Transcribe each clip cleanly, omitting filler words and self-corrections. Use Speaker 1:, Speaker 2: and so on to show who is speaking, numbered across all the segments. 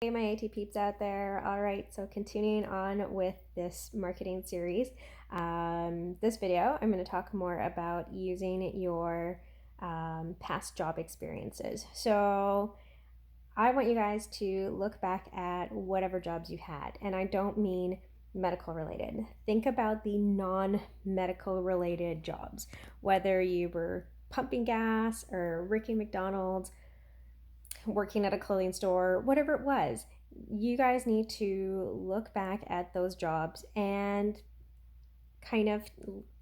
Speaker 1: Hey, my AT peeps out there. All right, so continuing on with this marketing series. This video, I'm going to talk more about using your past job experiences. So I want you guys to look back at whatever jobs you had, and I don't mean medical related. Think about the non-medical related jobs, whether you were pumping gas or working McDonald's, working at a clothing store, whatever it was. You guys need to look back at those jobs and kind of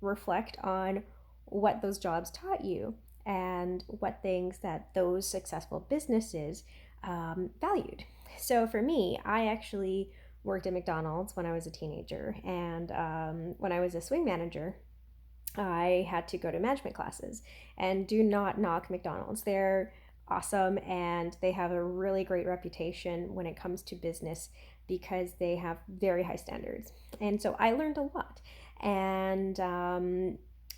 Speaker 1: reflect on what those jobs taught you and what things that those successful businesses valued. So for me, I actually worked at McDonald's when I was a teenager, and when I was a swing manager, I had to go to management classes. And do not knock McDonald's. They're awesome and they have a really great reputation when it comes to business because they have very high standards. And so I learned a lot. And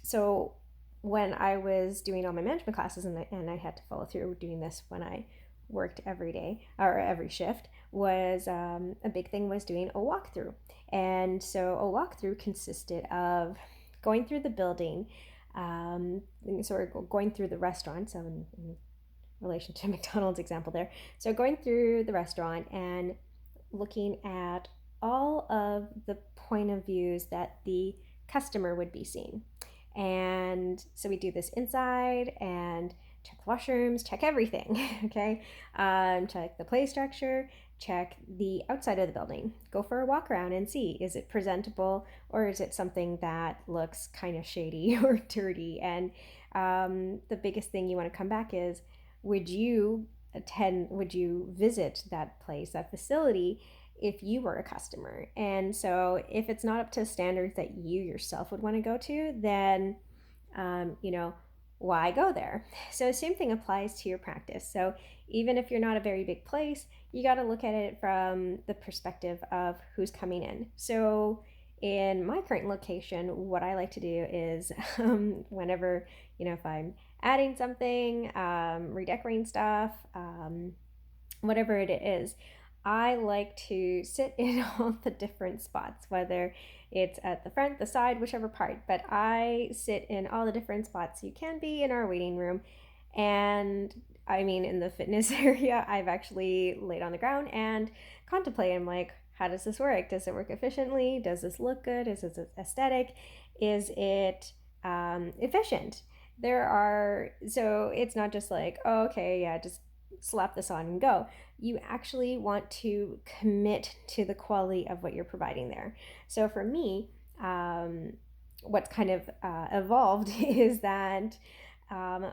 Speaker 1: so when I was doing all my management classes, and I had to follow through doing this when I worked every day or every shift, was a big thing was doing a walkthrough. And so a walkthrough consisted of going through the building, sort of going through the restaurant. So in relation to McDonald's example there, so going through the restaurant and looking at all of the point of views that the customer would be seeing. And so we do this inside and check the washrooms, check everything, okay? Check the play structure, check the outside of the building. Go for a walk around and see, is it presentable or is it something that looks kind of shady or dirty? And the biggest thing you want to come back is, would you visit that place, that facility, if you were a customer? And so if it's not up to standards that you yourself would want to go to, then why go there? So same thing applies to your practice. So even if you're not a very big place, you got to look at it from the perspective of who's coming in. So in my current location, what I like to do is whenever, if I'm adding something, redecorating stuff, whatever it is, I like to sit in all the different spots, whether it's at the front, the side, whichever part, but I sit in all the different spots you can be in our waiting room. And I mean, in the fitness area, I've actually laid on the ground and contemplated. I'm like, how does this work? Does it work efficiently? Does this look good? Is it aesthetic? Is it efficient? So it's not just like, oh, okay, yeah, just slap this on and go. You actually want to commit to the quality of what you're providing there. So for me, what's kind of evolved is that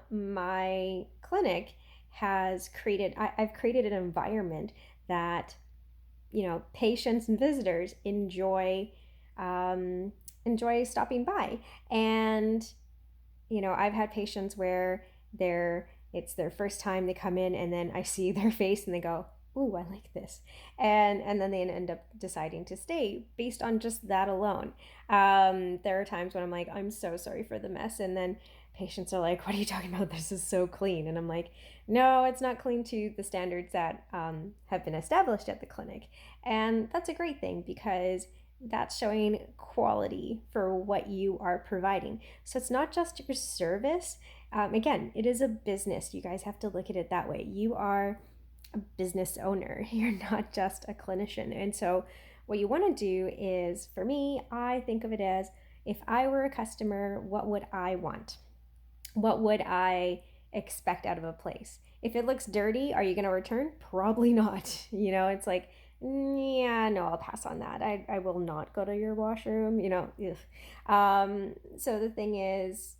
Speaker 1: my clinic I've created an environment that, patients and visitors enjoy stopping by. And, I've had patients where it's their first time they come in, and then I see their face and they go, "Ooh, I like this," and then they end up deciding to stay based on just that alone. There are times when I'm like, "I'm so sorry for the mess," and then patients are like, "What are you talking about? This is so clean," and I'm like, "No, it's not clean to the standards that have been established at the clinic," and that's a great thing because that's showing quality for what you are providing. So it's not just your service. Again, it is a business. You guys have to look at it that way. You are a business owner. You're not just a clinician. And so what you want to do is, for me, I think of it as, if I were a customer, what would I want? What would I expect out of a place? If it looks dirty, are you going to return? Probably not. It's like, yeah, no, I'll pass on that. I will not go to your washroom, so the thing is,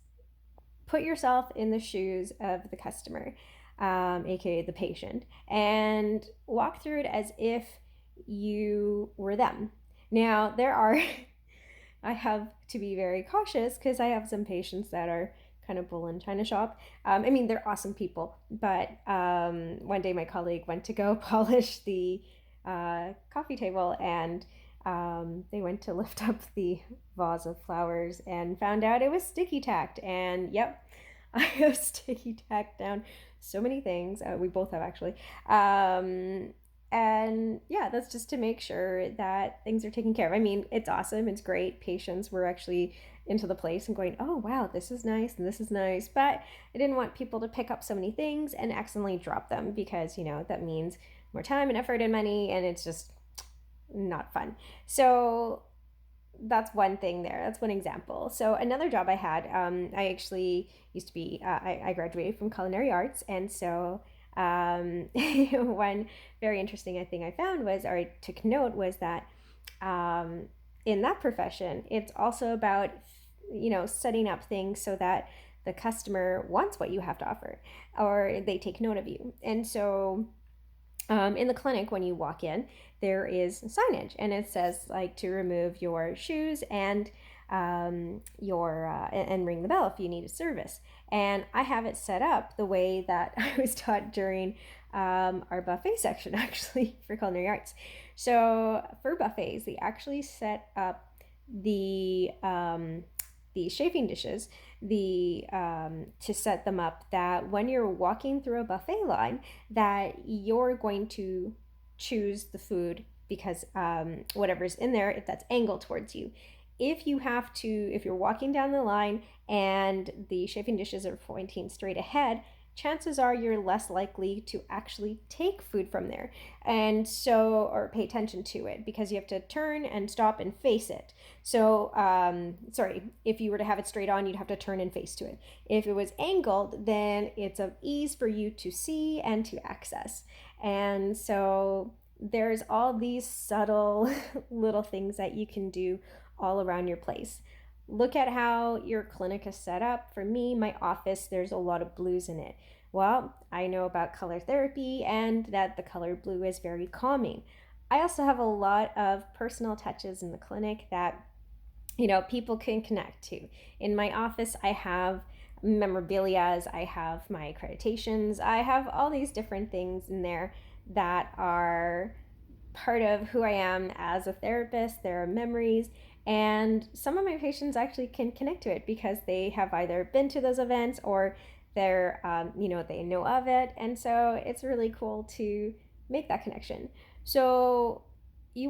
Speaker 1: put yourself in the shoes of the customer, aka the patient, and walk through it as if you were them. Now, I have to be very cautious because I have some patients that are kind of bull in China shop. I mean, they're awesome people, but one day my colleague went to go polish the coffee table, and they went to lift up the vase of flowers and found out it was sticky tacked. And yep, I have sticky tacked down so many things. We both have, actually. And yeah, that's just to make sure that things are taken care of. I mean, it's awesome. It's great. Patients were actually into the place and going, oh, wow, this is nice and this is nice. But I didn't want people to pick up so many things and accidentally drop them because, that means more time and effort and money, and it's just not fun. So that's one thing there. That's one example. So another job I had, I actually used to be, I graduated from culinary arts. And so one very interesting thing I found was, or I took note, was that in that profession, it's also about, setting up things so that the customer wants what you have to offer, or they take note of you. And so in the clinic, when you walk in, there is signage, and it says like to remove your shoes and your and ring the bell if you need a service. And I have it set up the way that I was taught during our buffet section, actually, for culinary arts. So for buffets, they actually set up the chafing dishes, to set them up that when you're walking through a buffet line, that you're going to choose the food because whatever's in there, if that's angled towards you. If you're walking down the line and the chafing dishes are pointing straight ahead, chances are you're less likely to actually take food from there, and so, or pay attention to it, because you have to turn and stop and face it. So if you were to have it straight on, you'd have to turn and face to it. If it was angled, then it's of ease for you to see and to access. And so there's all these subtle little things that you can do all around your place. Look at how your clinic is set up. For me, my office, there's a lot of blues in it. Well, I know about color therapy and that the color blue is very calming. I also have a lot of personal touches in the clinic that, people can connect to. In my office, I have memorabilias, I have my accreditations, I have all these different things in there that are part of who I am as a therapist. There are memories, and some of my patients actually can connect to it because they have either been to those events or they're, they know of it. And so it's really cool to make that connection. So you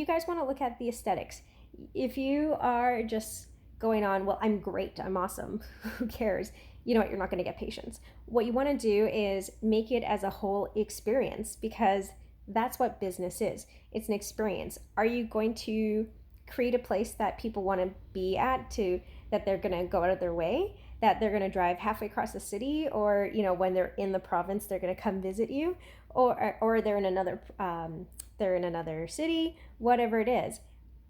Speaker 1: guys want to look at the aesthetics. If you are just going on, well, I'm great, I'm awesome, who cares? You know what, you're not going to get patients. What you want to do is make it as a whole experience, because that's what business is. It's an experience. Are you going to create a place that people want to be at, that they're going to go out of their way, that they're going to drive halfway across the city, or when they're in the province, they're going to come visit you, or they're in another city, whatever it is.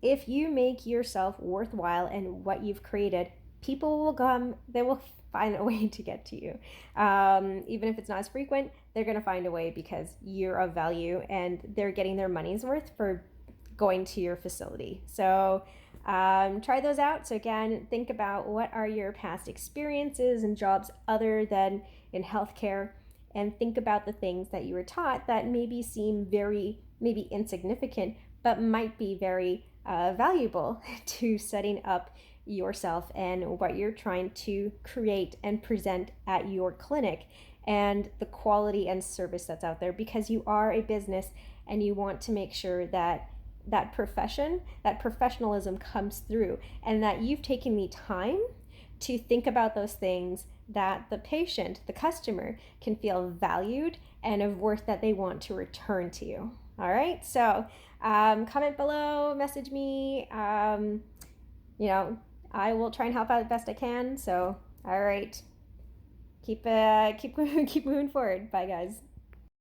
Speaker 1: If you make yourself worthwhile and what you've created, people will come. They will find a way to get to you. Even if it's not as frequent, they're going to find a way because you're of value and they're getting their money's worth for going to your facility. So try those out. So again, think about what are your past experiences and jobs other than in healthcare, and think about the things that you were taught that maybe seem maybe insignificant, but might be very valuable to setting up yourself and what you're trying to create and present at your clinic, and the quality and service that's out there, because you are a business and you want to make sure that professionalism comes through, and that you've taken the time to think about those things, that the patient, the customer, can feel valued and of worth that they want to return to you. All right, so comment below, message me. I will try and help out as best I can. So, all right, keep moving forward. Bye, guys.